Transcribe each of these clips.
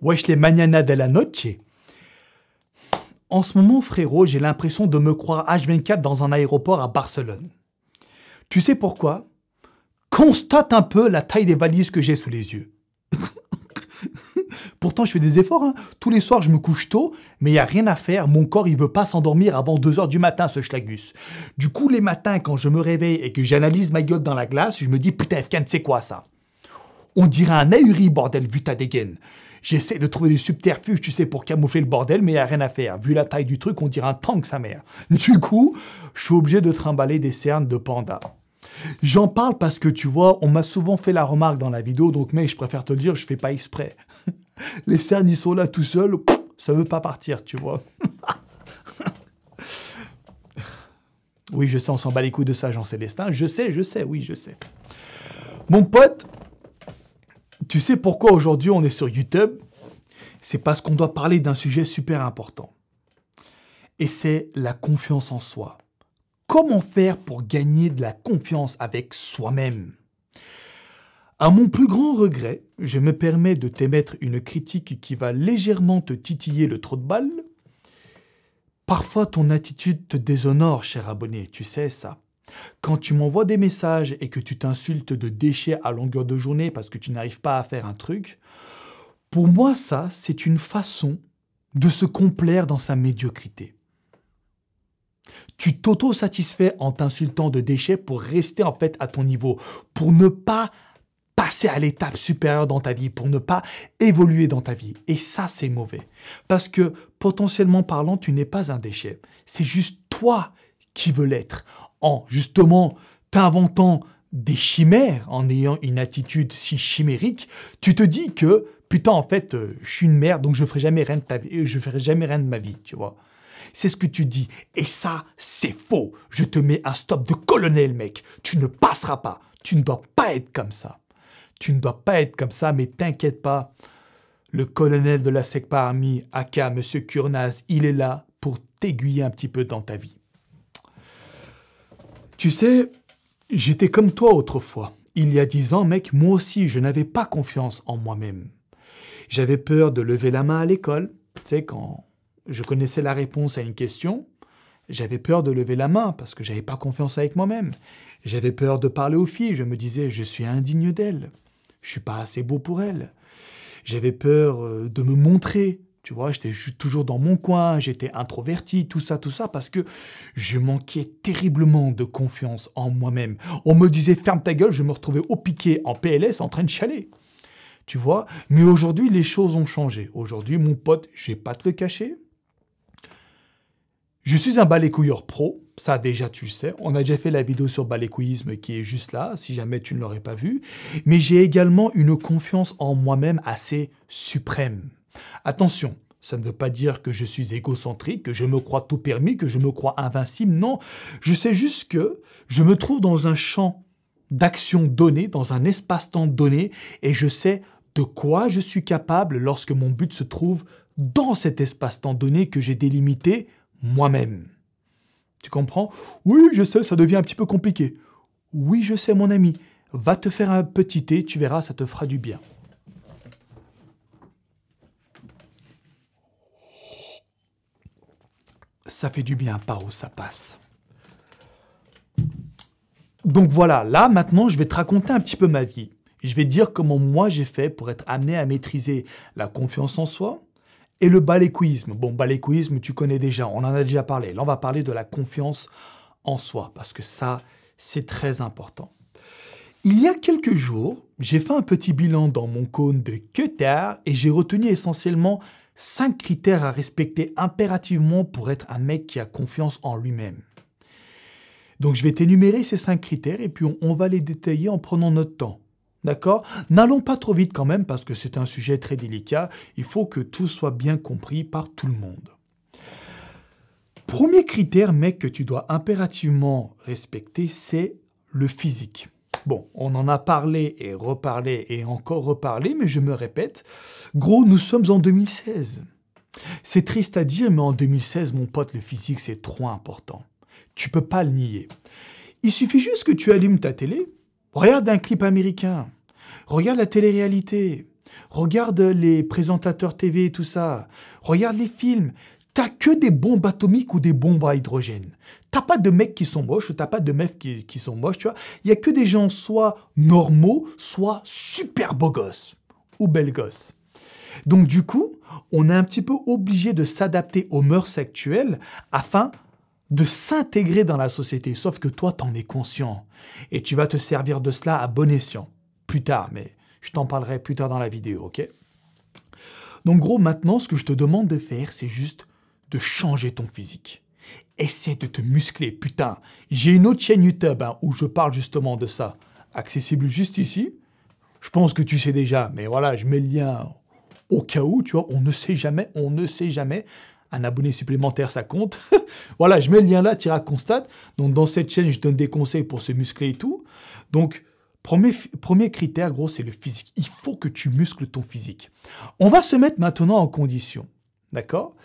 Wesh les mañana de la noche. En ce moment, frérot, j'ai l'impression de me croire H24 dans un aéroport à Barcelone. Tu sais pourquoi? Constate un peu la taille des valises que j'ai sous les yeux. Pourtant, je fais des efforts. Hein. Tous les soirs, je me couche tôt, mais il n'y a rien à faire. Mon corps, il veut pas s'endormir avant 2 h du matin, ce schlagus. Du coup, les matins, quand je me réveille et que j'analyse ma gueule dans la glace, je me dis, putain, Fkan, c'est quoi ça? On dirait un ahuri, bordel, vu ta dégaine. J'essaie de trouver des subterfuges, tu sais, pour camoufler le bordel, mais il n'y a rien à faire. Vu la taille du truc, on dirait un tank, sa mère. Du coup, je suis obligé de trimballer des cernes de panda. J'en parle parce que, tu vois, on m'a souvent fait la remarque dans la vidéo, donc mec, je préfère te le dire, je fais pas exprès. Les cernes, ils sont là tout seuls, ça veut pas partir, tu vois. Oui, je sais, on s'en bat les couilles de ça, Jean-Célestin. Je sais, oui, je sais. Mon pote, tu sais pourquoi aujourd'hui on est sur YouTube? C'est parce qu'on doit parler d'un sujet super important. Et c'est la confiance en soi. Comment faire pour gagner de la confiance avec soi-même? À mon plus grand regret, je me permets de t'émettre une critique qui va légèrement te titiller le trou de balle. Parfois, ton attitude te déshonore, cher abonné, tu sais ça. Quand tu m'envoies des messages et que tu t'insultes de déchets à longueur de journée parce que tu n'arrives pas à faire un truc, pour moi, ça, c'est une façon de se complaire dans sa médiocrité. Tu t'auto-satisfais en t'insultant de déchets pour rester en fait à ton niveau, pour ne pas passer à l'étape supérieure dans ta vie, pour ne pas évoluer dans ta vie. Et ça, c'est mauvais. Parce que, potentiellement parlant, tu n'es pas un déchet. C'est juste toi qui veux l'être. En, justement, t'inventant des chimères, en ayant une attitude si chimérique, tu te dis que, putain, en fait, je suis une merde, donc je ferai jamais rien de ta vie, je ferai jamais rien de ma vie, tu vois. C'est ce que tu dis. Et ça, c'est faux. Je te mets un stop de colonel, mec. Tu ne passeras pas. Tu ne dois pas être comme ça. Tu ne dois pas être comme ça, mais t'inquiète pas. Le colonel de la SECPA Army, aka Monsieur Kurnaz, il est là pour t'aiguiller un petit peu dans ta vie. Tu sais, j'étais comme toi autrefois. Il y a 10 ans, mec, moi aussi, je n'avais pas confiance en moi-même. J'avais peur de lever la main à l'école. Tu sais, quand je connaissais la réponse à une question, j'avais peur de lever la main parce que j'avais pas confiance avec moi-même. J'avais peur de parler aux filles. Je me disais, je suis indigne d'elles. Je suis pas assez beau pour elles. J'avais peur de me montrer. Tu vois, j'étais toujours dans mon coin, j'étais introverti, tout ça, parce que je manquais terriblement de confiance en moi-même. On me disait, ferme ta gueule, je me retrouvais au piquet en PLS en train de chialer. Tu vois, mais aujourd'hui, les choses ont changé. Aujourd'hui, mon pote, je vais pas te le cacher, je suis un balécouilleur pro, ça déjà tu le sais. On a déjà fait la vidéo sur balécouillisme qui est juste là, si jamais tu ne l'aurais pas vu. Mais j'ai également une confiance en moi-même assez suprême. Attention, ça ne veut pas dire que je suis égocentrique, que je me crois tout permis, que je me crois invincible. Non, je sais juste que je me trouve dans un champ d'action donné, dans un espace-temps donné, et je sais de quoi je suis capable lorsque mon but se trouve dans cet espace-temps donné que j'ai délimité moi-même. Tu comprends? Oui, je sais, ça devient un petit peu compliqué. Oui, je sais, mon ami. Va te faire un petit thé, tu verras, ça te fera du bien. Ça fait du bien par où ça passe. Donc voilà, là, maintenant, je vais te raconter un petit peu ma vie. Je vais te dire comment moi j'ai fait pour être amené à maîtriser la confiance en soi, et le balécouisme. Bon, balécouisme, tu connais déjà, on en a déjà parlé. Là, on va parler de la confiance en soi, parce que ça, c'est très important. Il y a quelques jours, j'ai fait un petit bilan dans mon cône de Cutard et j'ai retenu essentiellement 5 critères à respecter impérativement pour être un mec qui a confiance en lui-même. Donc, je vais t'énumérer ces 5 critères et puis on va les détailler en prenant notre temps. D'accord? N'allons pas trop vite quand même parce que c'est un sujet très délicat. Il faut que tout soit bien compris par tout le monde. Premier critère, mec, que tu dois impérativement respecter, c'est le physique. Bon, on en a parlé et reparlé et encore reparlé, mais je me répète. Gros, nous sommes en 2016. C'est triste à dire, mais en 2016, mon pote, le physique, c'est trop important. Tu peux pas le nier. Il suffit juste que tu allumes ta télé. Regarde un clip américain, regarde la télé-réalité, Regarde les présentateurs TV et tout ça. Regarde les films. T'as que des bombes atomiques ou des bombes à hydrogène. T'as pas de mecs qui sont moches ou t'as pas de meufs qui sont moches, tu vois. Il y a que des gens soit normaux, soit super beaux gosses ou belles gosses. Donc du coup, on est un petit peu obligé de s'adapter aux mœurs actuelles afin de s'intégrer dans la société. Sauf que toi, t'en es conscient. Et tu vas te servir de cela à bon escient. Plus tard, mais je t'en parlerai plus tard dans la vidéo, ok? Donc gros, maintenant, ce que je te demande de faire, c'est juste de changer ton physique. Essaie de te muscler, putain. J'ai une autre chaîne YouTube où je parle justement de ça. Accessible juste ici. Je pense que tu sais déjà, mais voilà, je mets le lien au cas où, tu vois, on ne sait jamais. Un abonné supplémentaire, ça compte. Voilà, je mets le lien là, Tira constate. Donc, dans cette chaîne, je donne des conseils pour se muscler et tout. Donc, premier critère, gros, c'est le physique. Il faut que tu muscles ton physique. On va se mettre maintenant en condition. D'accord?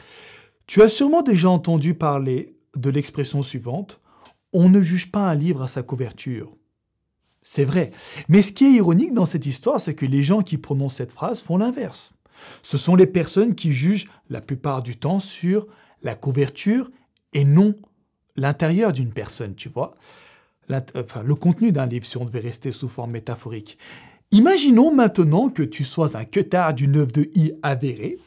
Tu as sûrement déjà entendu parler de l'expression suivante. On ne juge pas un livre à sa couverture. C'est vrai. Mais ce qui est ironique dans cette histoire, c'est que les gens qui prononcent cette phrase font l'inverse. Ce sont les personnes qui jugent la plupart du temps sur la couverture et non l'intérieur d'une personne, tu vois. Le contenu d'un livre, si on devait rester sous forme métaphorique. Imaginons maintenant que tu sois un queutard d'une œuvre de I avérée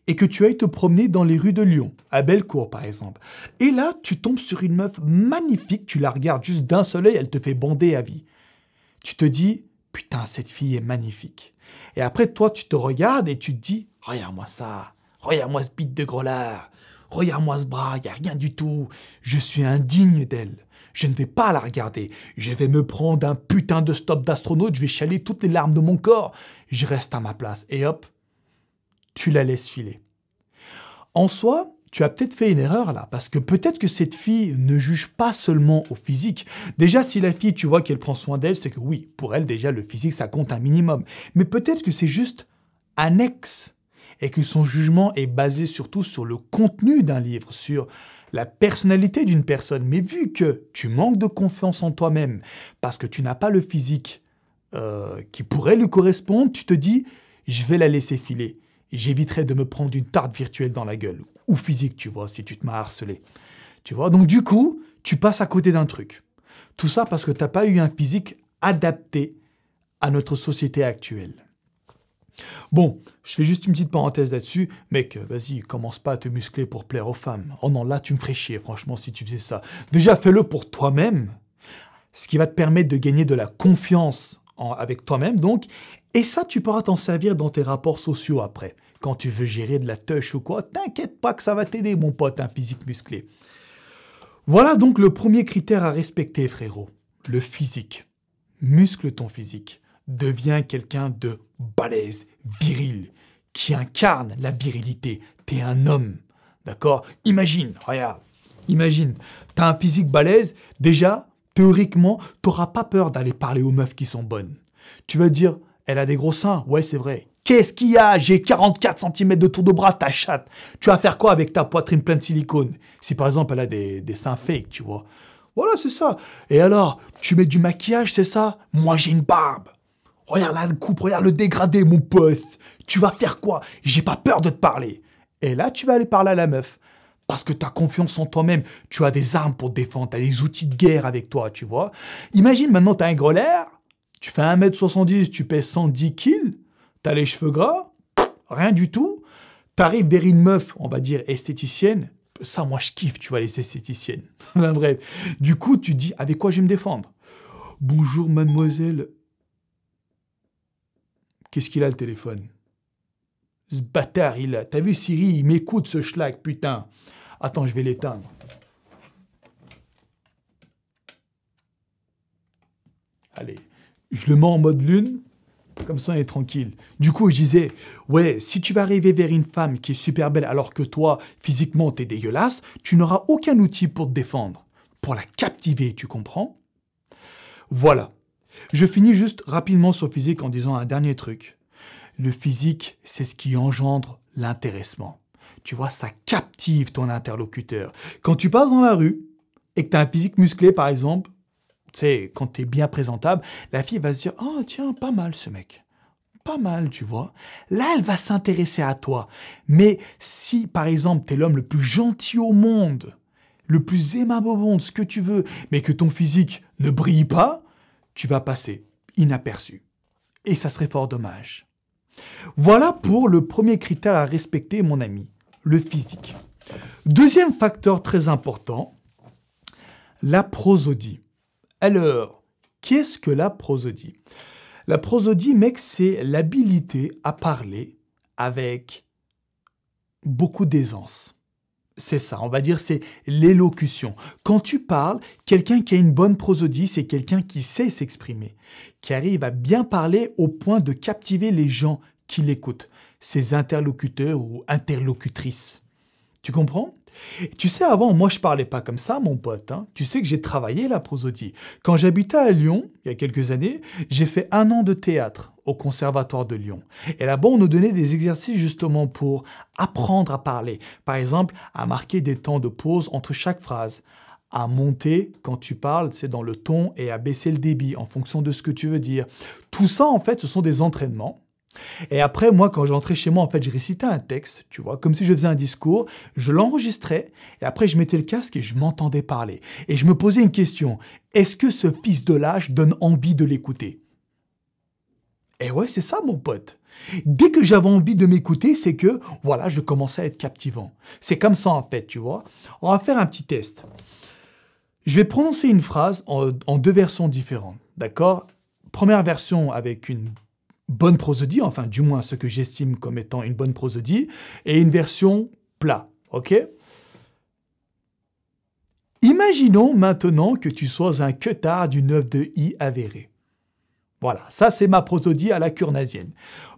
et que tu ailles te promener dans les rues de Lyon, à Bellecour par exemple. Et là, tu tombes sur une meuf magnifique, tu la regardes juste d'un seul œil, elle te fait bander à vie. Tu te dis, putain, cette fille est magnifique. Et après, toi, tu te regardes et tu te dis, regarde-moi ça, regarde-moi ce bite de gros lard, regarde-moi ce bras, il n'y a rien du tout, je suis indigne d'elle. Je ne vais pas la regarder, je vais me prendre un putain de stop d'astronaute, je vais chialer toutes les larmes de mon corps, je reste à ma place. Et hop, tu la laisses filer. En soi, tu as peut-être fait une erreur là, parce que peut-être que cette fille ne juge pas seulement au physique. Déjà, si la fille, tu vois qu'elle prend soin d'elle, c'est que oui, pour elle, déjà, le physique, ça compte un minimum. Mais peut-être que c'est juste annexe, et que son jugement est basé surtout sur le contenu d'un livre, sur la personnalité d'une personne. Mais vu que tu manques de confiance en toi-même, parce que tu n'as pas le physique qui pourrait lui correspondre, tu te dis, je vais la laisser filer. J'éviterai de me prendre une tarte virtuelle dans la gueule. Ou physique, tu vois, si tu te m'as harcelé. Tu vois, donc du coup, tu passes à côté d'un truc. Tout ça parce que tu n'as pas eu un physique adapté à notre société actuelle. Bon, je fais juste une petite parenthèse là-dessus. Mec, vas-y, commence pas à te muscler pour plaire aux femmes. Oh non, là, tu me ferais chier, franchement, si tu faisais ça. Déjà, fais-le pour toi-même, ce qui va te permettre de gagner de la confiance avec toi-même, donc. Et ça, tu pourras t'en servir dans tes rapports sociaux après. Quand tu veux gérer de la touche ou quoi, t'inquiète pas que ça va t'aider, mon pote, un physique musclé. Voilà donc le premier critère à respecter, frérot. Le physique. Muscle ton physique. Deviens quelqu'un de balèze, viril, qui incarne la virilité. T'es un homme, d'accord? Imagine, regarde, imagine, t'as un physique balèze, déjà, théoriquement, t'auras pas peur d'aller parler aux meufs qui sont bonnes. Tu vas dire, elle a des gros seins, ouais c'est vrai. Qu'est-ce qu'il y a? J'ai 44 cm de tour de bras, ta chatte. Tu vas faire quoi avec ta poitrine pleine de silicone? Si par exemple elle a des seins fake, tu vois. Voilà, c'est ça. Et alors, tu mets du maquillage, c'est ça? Moi j'ai une barbe. Regarde la coupe, regarde le dégradé, mon pote. Tu vas faire quoi? J'ai pas peur de te parler. Et là, tu vas aller parler à la meuf. Parce que tu as confiance en toi-même. Tu as des armes pour te défendre. Tu as des outils de guerre avec toi, tu vois. Imagine maintenant, tu as un gros l'air. Tu fais 1m70, tu pèses 110 kills. Tu as les cheveux gras. Rien du tout. Tu arrives vers une meuf, on va dire esthéticienne. Ça, moi, je kiffe, tu vois, les esthéticiennes. Bref. Du coup, tu dis, avec quoi je vais me défendre? Bonjour, mademoiselle. Qu'est-ce qu'il a, le téléphone? Ce bâtard, il a... T'as vu, Siri, il m'écoute, ce schlag, putain. Attends, je vais l'éteindre. Allez, je le mets en mode lune, comme ça, on est tranquille. Du coup, je disais, ouais, si tu vas arriver vers une femme qui est super belle, alors que toi, physiquement, t'es dégueulasse, tu n'auras aucun outil pour te défendre, pour la captiver, tu comprends? Voilà. Je finis juste rapidement sur le physique en disant un dernier truc. Le physique, c'est ce qui engendre l'intéressement. Tu vois, ça captive ton interlocuteur. Quand tu passes dans la rue et que tu as un physique musclé, par exemple, tu sais, quand tu es bien présentable, la fille va se dire « Oh, tiens, pas mal ce mec. pas mal, tu vois. Là, elle va s'intéresser à toi. Mais si, par exemple, t'es l'homme le plus gentil au monde, le plus aimable au monde, ce que tu veux, mais que ton physique ne brille pas, tu vas passer inaperçu. Et ça serait fort dommage. Voilà pour le premier critère à respecter, mon ami, le physique. Deuxième facteur très important, la prosodie. Alors, qu'est-ce que la prosodie? La prosodie, mec, c'est l'habilité à parler avec beaucoup d'aisance. C'est ça, on va dire, c'est l'élocution. Quand tu parles, quelqu'un qui a une bonne prosodie, c'est quelqu'un qui sait s'exprimer, qui arrive à bien parler au point de captiver les gens qui l'écoutent, ses interlocuteurs ou interlocutrices. Tu comprends? Tu sais, avant, moi, je parlais pas comme ça, mon pote. Hein. Tu sais que j'ai travaillé la prosodie. Quand j'habitais à Lyon, il y a quelques années, j'ai fait 1 an de théâtre au Conservatoire de Lyon. Et là-bas, on nous donnait des exercices justement pour apprendre à parler. Par exemple, à marquer des temps de pause entre chaque phrase, à monter quand tu parles, c'est dans le ton, et à baisser le débit en fonction de ce que tu veux dire. Tout ça, en fait, ce sont des entraînements. Et après, moi, quand j'entrais chez moi, en fait, je récitais un texte, tu vois, comme si je faisais un discours, je l'enregistrais, et après, je mettais le casque et je m'entendais parler. Et je me posais une question, est-ce que ce fils de lâche donne envie de l'écouter? Et ouais, c'est ça, mon pote. Dès que j'avais envie de m'écouter, c'est que, voilà, je commençais à être captivant. C'est comme ça, en fait, tu vois. On va faire un petit test. Je vais prononcer une phrase en 2 versions différentes, d'accord? Première version avec une bonne prosodie, enfin du moins ce que j'estime comme étant une bonne prosodie, et une version plat, ok? Imaginons maintenant que tu sois un queutard du 9 de I avéré. Voilà, ça c'est ma prosodie à la kurnasienne.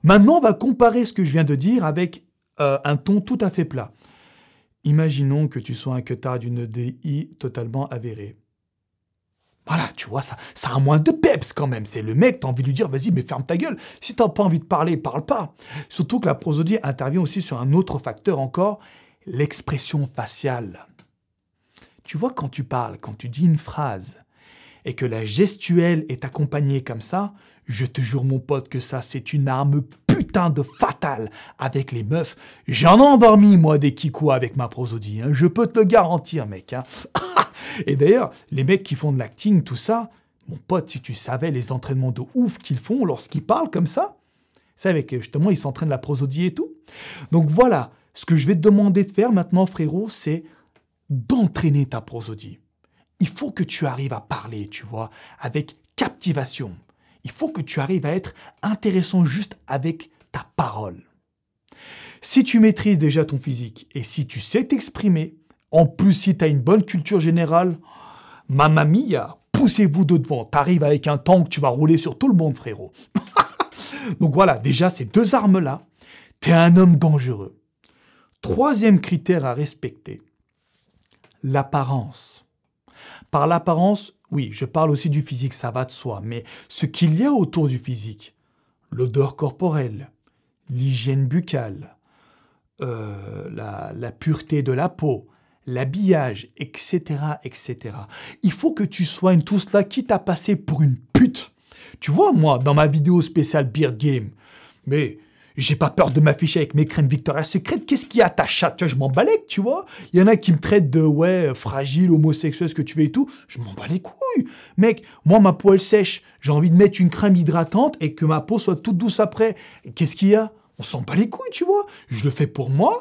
Maintenant, on va comparer ce que je viens de dire avec un ton tout à fait plat. Imaginons que tu sois un queutard du 9 de I totalement avéré. Voilà, tu vois, ça a moins de peps quand même. C'est le mec, t'as envie de lui dire, vas-y, mais ferme ta gueule. Si t'as pas envie de parler, parle pas. Surtout que la prosodie intervient aussi sur un autre facteur encore, l'expression faciale. Tu vois, quand tu parles, quand tu dis une phrase, et que la gestuelle est accompagnée comme ça, je te jure, mon pote, que ça, c'est une arme putain de fatale avec les meufs. J'en ai endormi, moi, des kikous avec ma prosodie. Hein. Je peux te le garantir, mec. Hein. Et d'ailleurs, les mecs qui font de l'acting, tout ça, mon pote, si tu savais les entraînements de ouf qu'ils font lorsqu'ils parlent comme ça, tu sais, avec justement, ils s'entraînent la prosodie et tout. Donc voilà, ce que je vais te demander de faire maintenant, frérot, c'est d'entraîner ta prosodie. Il faut que tu arrives à parler, tu vois, avec captivation. Il faut que tu arrives à être intéressant juste avec ta parole. Si tu maîtrises déjà ton physique et si tu sais t'exprimer, en plus si tu as une bonne culture générale, mamma mia, poussez-vous de devant. Tu arrives avec un tank, tu vas rouler sur tout le monde, frérot. Donc voilà, déjà ces 2 armes-là, tu es un homme dangereux. 3e critère à respecter, l'apparence. Par l'apparence, oui, je parle aussi du physique, ça va de soi, mais ce qu'il y a autour du physique, l'odeur corporelle, l'hygiène buccale, la pureté de la peau, l'habillage, etc., etc. Il faut que tu soignes tout cela, quitte à passer pour une pute. Tu vois, moi, dans ma vidéo spéciale Beard Game, mais j'ai pas peur de m'afficher avec mes crèmes Victoria's Secret. Qu'est-ce qu'il y a à ta chatte? Tu vois, je m'en balèque, tu vois. Il y en a qui me traitent de, ouais, fragile, homosexuel, ce que tu veux et tout. Je m'en bats les couilles. Mec, moi, ma peau, elle sèche. J'ai envie de mettre une crème hydratante et que ma peau soit toute douce après. Qu'est-ce qu'il y a? On s'en bat les couilles, tu vois. Je le fais pour moi.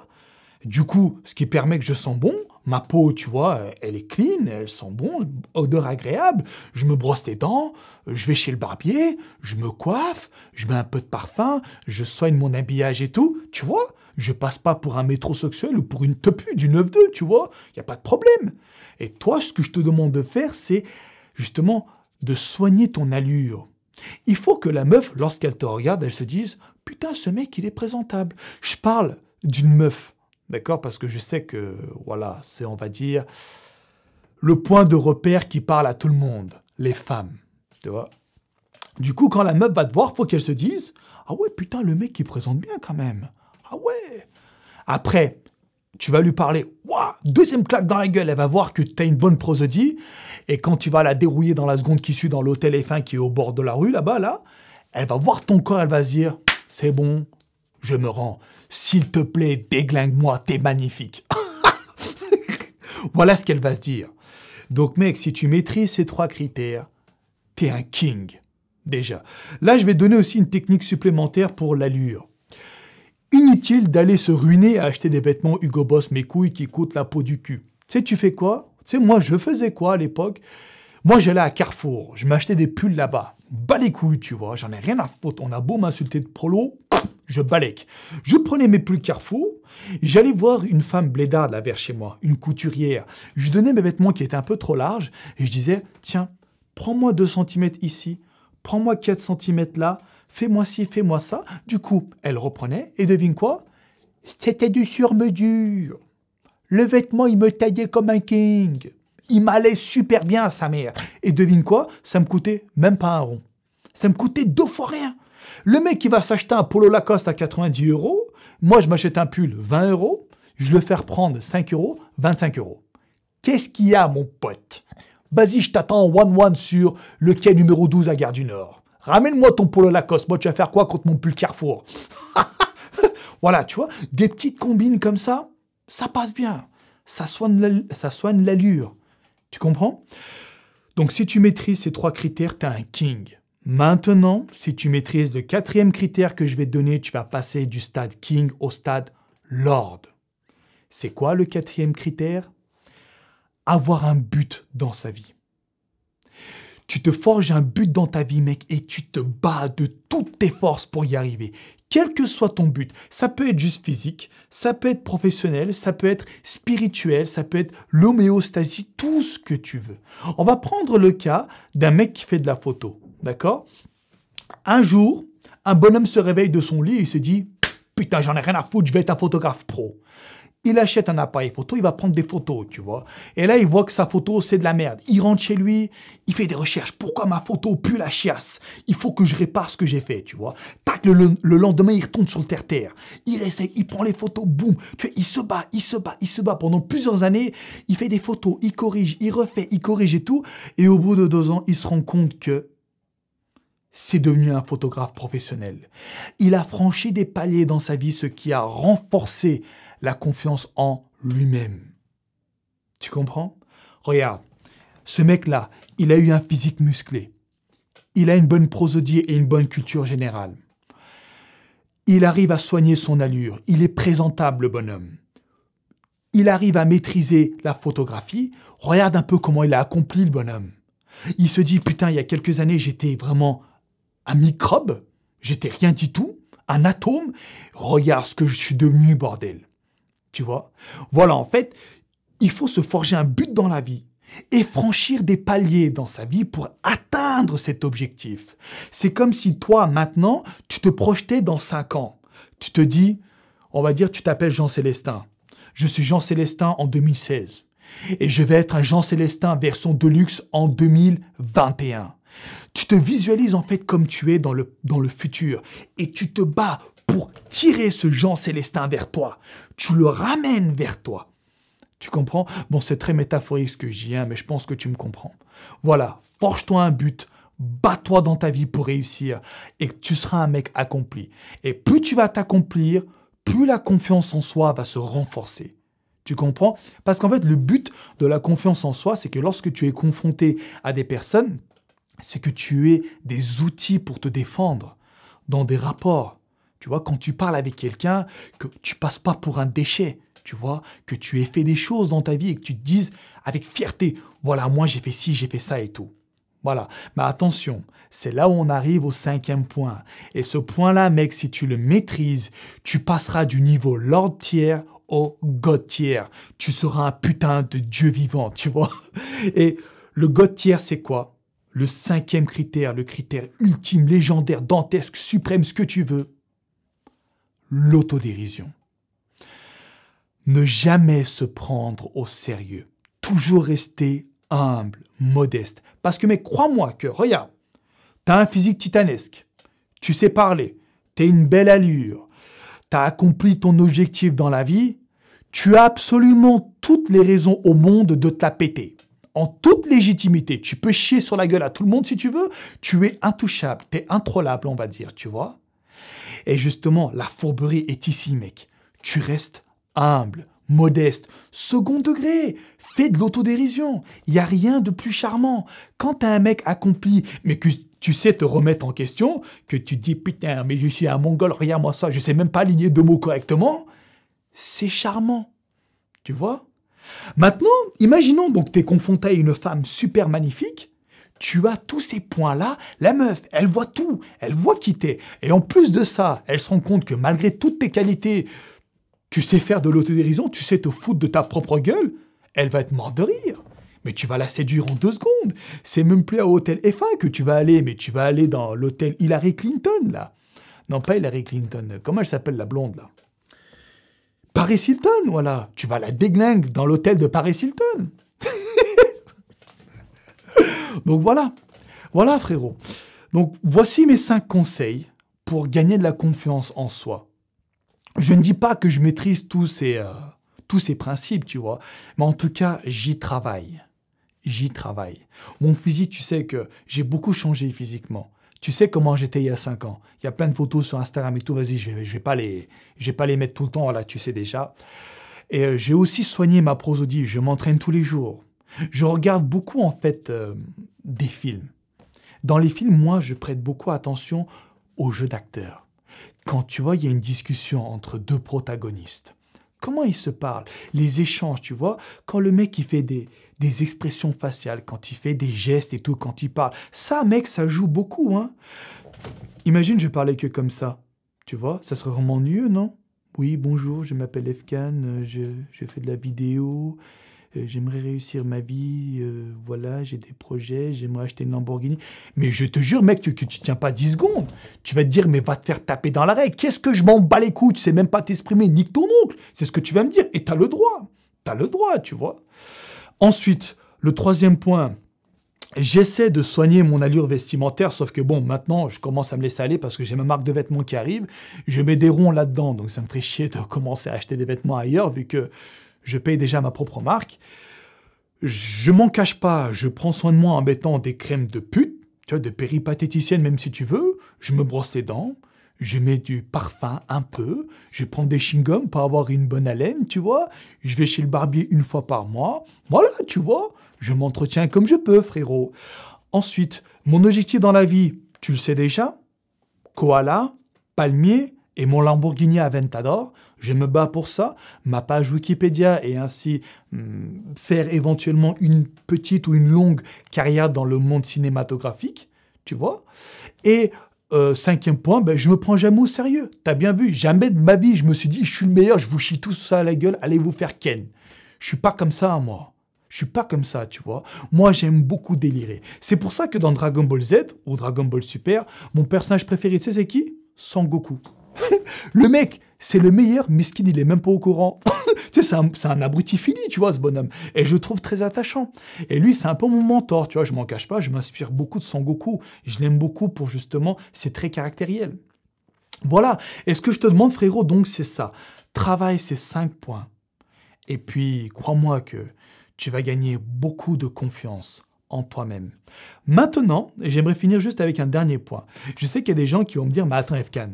Du coup, ce qui permet que je sens bon, ma peau, tu vois, elle est clean, elle sent bon, odeur agréable. Je me brosse les dents, je vais chez le barbier, je me coiffe, je mets un peu de parfum, je soigne mon habillage et tout. Tu vois, je passe pas pour un métrosexuel ou pour une tepu du 9-2, tu vois. Il n'y a pas de problème. Et toi, ce que je te demande de faire, c'est justement de soigner ton allure. Il faut que la meuf, lorsqu'elle te regarde, elle se dise « Putain, ce mec, il est présentable. » Je parle d'une meuf. D'accord? Parce que je sais que, voilà, c'est, on va dire, le point de repère qui parle à tout le monde, les femmes, tu vois? Du coup, quand la meuf va te voir, faut qu'elle se dise « Ah ouais, putain, le mec, il présente bien quand même. Ah ouais !» Après, tu vas lui parler « Waouh, 2e claque dans la gueule !» Elle va voir que tu as une bonne prosodie. Et quand tu vas la dérouiller dans la seconde qui suit dans l'hôtel F1 qui est au bord de la rue, là-bas, là, elle va voir ton corps, elle va se dire c'est bon, je me rends. S'il te plaît, déglingue-moi, t'es magnifique. Voilà ce qu'elle va se dire. Donc mec, si tu maîtrises ces 3 critères, t'es un king, déjà. Là, je vais donner aussi une technique supplémentaire pour l'allure. Inutile d'aller se ruiner à acheter des vêtements Hugo Boss mes couilles qui coûtent la peau du cul. Tu sais, tu fais quoi? Tu sais, moi, je faisais quoi à l'époque? Moi, j'allais à Carrefour, je m'achetais des pulls là-bas. Bas les couilles, tu vois, j'en ai rien à foutre. On a beau m'insulter de prolo, je balèque. Je prenais mes pulls Carrefour, j'allais voir une femme blédarde là vers chez moi, une couturière. Je lui donnais mes vêtements qui étaient un peu trop larges et je disais, tiens, prends-moi 2 cm ici, prends-moi 4 cm là, fais-moi ci, fais-moi ça. Du coup, elle reprenait et devine quoi? C'était du sur-mesure. Le vêtement, il me taillait comme un king. Il m'allait super bien à sa mère. Et devine quoi? Ça me coûtait même pas un rond. Ça me coûtait 2 fois rien. Le mec qui va s'acheter un polo Lacoste à 90 €, moi je m'achète un pull 20 €, je le fais reprendre 5 €, 25 €. Qu'est-ce qu'il y a, mon pote? Vas-y, je t'attends en 1-1 sur le quai numéro 12 à Gare du Nord. Ramène-moi ton polo Lacoste. Moi, tu vas faire quoi contre mon pull Carrefour? Voilà, tu vois, des petites combines comme ça passe bien. Ça soigne l'allure. Tu comprends? Donc, si tu maîtrises ces 3 critères, tu es un king. Maintenant, si tu maîtrises le 4e critère que je vais te donner, tu vas passer du stade king au stade lord. C'est quoi le 4e critère? Avoir un but dans sa vie. Tu te forges un but dans ta vie, mec, et tu te bats de toutes tes forces pour y arriver. Quel que soit ton but, ça peut être juste physique, ça peut être professionnel, ça peut être spirituel, ça peut être l'homéostasie, tout ce que tu veux. On va prendre le cas d'un mec qui fait de la photo, d'accord? Un jour, un bonhomme se réveille de son lit et il se dit « Putain, j'en ai rien à foutre, je vais être un photographe pro ». Il achète un appareil photo, il va prendre des photos, tu vois. Et là, il voit que sa photo, c'est de la merde. Il rentre chez lui, il fait des recherches. Pourquoi ma photo pue la chiasse? Il faut que je répare ce que j'ai fait, tu vois. Tac, le lendemain, il retombe sur le terre-terre. Il essaye, il prend les photos, boum. Tu vois, il se bat. Pendant plusieurs années, il fait des photos, il corrige, il refait, il corrige et tout. Et au bout de 2 ans, il se rend compte que c'est devenu un photographe professionnel. Il a franchi des paliers dans sa vie, ce qui a renforcé la confiance en lui-même. Tu comprends? Regarde, ce mec-là, il a eu un physique musclé. Il a une bonne prosodie et une bonne culture générale. Il arrive à soigner son allure. Il est présentable, le bonhomme. Il arrive à maîtriser la photographie. Regarde un peu comment il a accompli, le bonhomme. Il se dit, putain, il y a quelques années, j'étais vraiment un microbe. J'étais rien du tout. Un atome. Regarde ce que je suis devenu, bordel. Tu vois? Voilà, en fait, il faut se forger un but dans la vie et franchir des paliers dans sa vie pour atteindre cet objectif. C'est comme si toi, maintenant, tu te projetais dans 5 ans. Tu te dis, on va dire, tu t'appelles Jean Célestin. Je suis Jean Célestin en 2016. Et je vais être un Jean Célestin version Deluxe en 2021. Tu te visualises en fait comme tu es dans le futur et tu te bats pour tirer ce Jean Célestin vers toi. Tu le ramènes vers toi. Tu comprends? Bon, c'est très métaphorique ce que je dis, hein, mais je pense que tu me comprends. Voilà, forge-toi un but, bats-toi dans ta vie pour réussir et tu seras un mec accompli. Et plus tu vas t'accomplir, plus la confiance en soi va se renforcer. Tu comprends? Parce qu'en fait, le but de la confiance en soi, c'est que lorsque tu es confronté à des personnes, c'est que tu aies des outils pour te défendre dans des rapports. Tu vois, quand tu parles avec quelqu'un, que tu passes pas pour un déchet, tu vois, que tu aies fait des choses dans ta vie et que tu te dises avec fierté, voilà, moi j'ai fait ci, j'ai fait ça et tout. Voilà. Mais attention, c'est là où on arrive au 5e point. Et ce point-là, mec, si tu le maîtrises, tu passeras du niveau Lord Tier au God Tier. Tu seras un putain de Dieu vivant, tu vois. Et le God Tier, c'est quoi? Le 5e critère, le critère ultime, légendaire, dantesque, suprême, ce que tu veux. L'autodérision. Ne jamais se prendre au sérieux. Toujours rester humble, modeste. Parce que, mec, crois-moi que, regarde, t'as un physique titanesque, tu sais parler, t'as une belle allure, t'as accompli ton objectif dans la vie, tu as absolument toutes les raisons au monde de te la péter. En toute légitimité, tu peux chier sur la gueule à tout le monde si tu veux, tu es intouchable, t'es introllable, on va dire, tu vois. Et justement, la fourberie est ici, mec. Tu restes humble, modeste, second degré. Fais de l'autodérision. Il n'y a rien de plus charmant. Quand t'as un mec accompli, mais que tu sais te remettre en question, que tu te dis, putain, mais je suis un mongol, regarde-moi ça, je sais même pas aligner deux mots correctement, c'est charmant. Tu vois? Maintenant, imaginons donc tu es confronté à une femme super magnifique, tu as tous ces points-là, la meuf, elle voit tout, elle voit qui t'es. Et en plus de ça, elle se rend compte que malgré toutes tes qualités, tu sais faire de l'autodérision, tu sais te foutre de ta propre gueule, elle va être morte de rire. Mais tu vas la séduire en 2 secondes. C'est même plus à l'hôtel F1 que tu vas aller, mais tu vas aller dans l'hôtel Hillary Clinton, là. Non, pas Hillary Clinton. Comment elle s'appelle, la blonde, là? Paris Hilton, voilà. Tu vas la déglingue dans l'hôtel de Paris Hilton. Donc voilà. Voilà, frérot. Donc voici mes 5 conseils pour gagner de la confiance en soi. Je ne dis pas que je maîtrise tous ces principes, tu vois. Mais en tout cas, j'y travaille. J'y travaille. Mon physique, tu sais que j'ai beaucoup changé physiquement. Tu sais comment j'étais il y a 5 ans. Il y a plein de photos sur Instagram et tout. Vas-y, je vais pas les mettre tout le temps, là, tu sais déjà. Et j'ai aussi soigné ma prosodie. Je m'entraîne tous les jours. Je regarde beaucoup, en fait, des films. Dans les films, moi, je prête beaucoup attention au jeu d'acteur. Quand tu vois, il y a une discussion entre 2 protagonistes. Comment ils se parlent? Les échanges, tu vois? Quand le mec, il fait des expressions faciales, quand il fait des gestes et tout, quand il parle. Ça, mec, ça joue beaucoup, hein? Imagine, je parlais que comme ça. Tu vois? Ça serait vraiment ennuyeux, non? Oui, bonjour, je m'appelle Efkan, je fais de la vidéo, j'aimerais réussir ma vie, voilà, j'ai des projets, j'aimerais acheter une Lamborghini. Mais je te jure, mec, que tu tiens pas 10 secondes. Tu vas te dire, mais va te faire taper dans l'arrêt. Qu'est-ce que je m'en bats les couilles? Tu sais même pas t'exprimer, nique ton oncle. C'est ce que tu vas me dire. Et t'as le droit. T'as le droit, tu vois. Ensuite, le 3e point, j'essaie de soigner mon allure vestimentaire, sauf que bon, maintenant, je commence à me laisser aller parce que j'ai ma marque de vêtements qui arrive. Je mets des ronds là-dedans, donc ça me ferait chier de commencer à acheter des vêtements ailleurs, vu que je paye déjà ma propre marque. Je m'en cache pas, je prends soin de moi en mettant des crèmes de pute, tu vois, de péripatéticienne même si tu veux. Je me brosse les dents, je mets du parfum un peu, je prends des chewing-gums pour avoir une bonne haleine, tu vois. Je vais chez le barbier 1 fois par mois. Voilà, tu vois, je m'entretiens comme je peux, frérot. Ensuite, mon objectif dans la vie, tu le sais déjà, koala, palmier et mon Lamborghini Aventador. Je me bats pour ça, ma page Wikipédia et ainsi faire éventuellement une petite ou une longue carrière dans le monde cinématographique, tu vois. Et 5e point, ben, je me prends jamais au sérieux. T'as bien vu, jamais de ma vie, je me suis dit, je suis le meilleur, je vous chie tout ça à la gueule, allez vous faire ken. Je suis pas comme ça, moi. Je suis pas comme ça, tu vois. Moi, j'aime beaucoup délirer. C'est pour ça que dans Dragon Ball Z ou Dragon Ball Super, mon personnage préféré, tu sais, c'est qui? Sangoku. Le mec, c'est le meilleur, miskin, il est même pas au courant. Tu sais, c'est un abruti fini, tu vois, ce bonhomme. Et je le trouve très attachant. Et lui, c'est un peu mon mentor, tu vois, je m'en cache pas, je m'inspire beaucoup de Sangoku. Je l'aime beaucoup pour justement, c'est très caractériel. Voilà. Et ce que je te demande, frérot, donc, c'est ça. Travaille ces 5 points. Et puis, crois-moi que tu vas gagner beaucoup de confiance en toi-même. Maintenant, j'aimerais finir juste avec un dernier point. Je sais qu'il y a des gens qui vont me dire, mais attends, Efkan,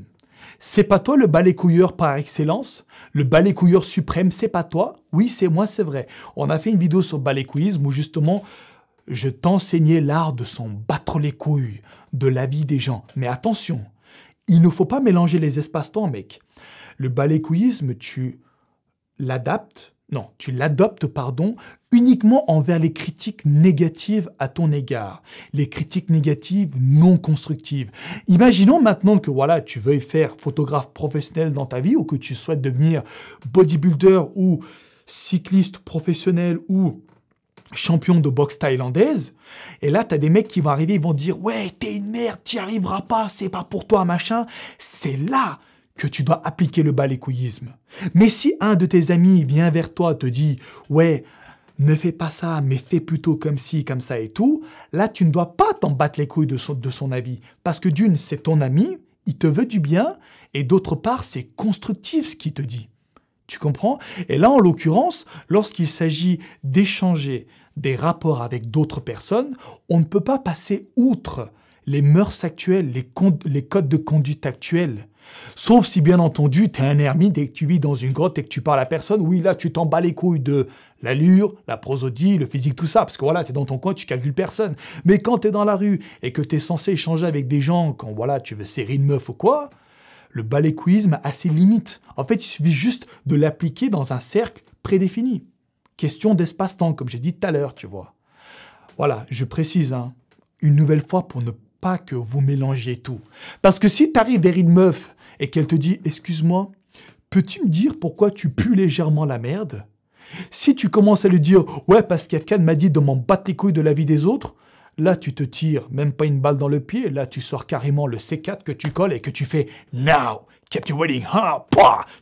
c'est pas toi le balécouilleur par excellence? Le balécouilleur suprême, c'est pas toi? Oui, c'est moi, c'est vrai. On a fait une vidéo sur balécouillisme où justement, je t'enseignais l'art de s'en battre les couilles de la vie des gens. Mais attention, il ne faut pas mélanger les espaces-temps, mec. Le balécouillisme, tu l'adoptes, uniquement envers les critiques négatives à ton égard. Les critiques négatives non constructives. Imaginons maintenant que voilà, tu veuilles faire photographe professionnel dans ta vie ou que tu souhaites devenir bodybuilder ou cycliste professionnel ou champion de boxe thaïlandaise. Et là, tu as des mecs qui vont arriver, ils vont dire « Ouais, t'es une merde, t'y arriveras pas, c'est pas pour toi, machin. » C'est là que tu dois appliquer le balécouillisme. Mais si un de tes amis vient vers toi, te dit « Ouais, ne fais pas ça, mais fais plutôt comme ci, comme ça et tout », là, tu ne dois pas t'en battre les couilles de son avis. Parce que d'une, c'est ton ami, il te veut du bien, et d'autre part, c'est constructif ce qu'il te dit. Tu comprends? Et là, en l'occurrence, lorsqu'il s'agit d'échanger des rapports avec d'autres personnes, on ne peut pas passer outre les mœurs actuelles, les codes de conduite actuels. Sauf si, bien entendu, t'es un ermite et que tu vis dans une grotte et que tu parles à personne. Oui, là, tu t'en bats les couilles de l'allure, la prosodie, le physique, tout ça. Parce que voilà, t'es dans ton coin, tu calcules personne. Mais quand t'es dans la rue et que t'es censé échanger avec des gens, quand voilà, tu veux serrer une meuf ou quoi, le balécouisme a ses limites. En fait, il suffit juste de l'appliquer dans un cercle prédéfini. Question d'espace-temps, comme j'ai dit tout à l'heure, tu vois. Voilà, je précise, hein, une nouvelle fois pour ne pas que vous mélangiez tout. Parce que si t'arrives vers une meuf et qu'elle te dit « Excuse-moi, peux-tu me dire pourquoi tu pues légèrement la merde ?» Si tu commences à lui dire « Ouais, parce qu'Afkan m'a dit de m'en battre les couilles de la vie des autres », là, tu te tires même pas une balle dans le pied. Là, tu sors carrément le C4 que tu colles et que tu fais « Now, keep you waiting, huh? »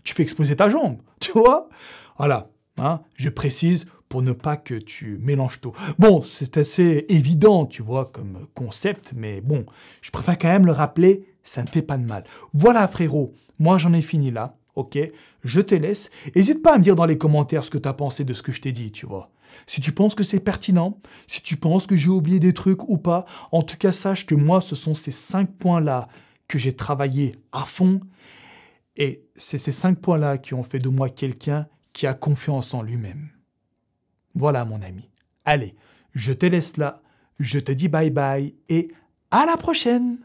Tu fais exploser ta jambe, tu vois? Voilà, hein, je précise pour ne pas que tu mélanges tout. Bon, c'est assez évident, tu vois, comme concept, mais bon, je préfère quand même le rappeler, ça ne fait pas de mal. Voilà, frérot, moi j'en ai fini là, ok? Je te laisse. N'hésite pas à me dire dans les commentaires ce que tu as pensé de ce que je t'ai dit, tu vois. Si tu penses que c'est pertinent, si tu penses que j'ai oublié des trucs ou pas, en tout cas, sache que moi, ce sont ces 5 points-là que j'ai travaillé à fond. Et c'est ces 5 points-là qui ont fait de moi quelqu'un qui a confiance en lui-même. Voilà, mon ami. Allez, je te laisse là, je te dis bye bye et à la prochaine!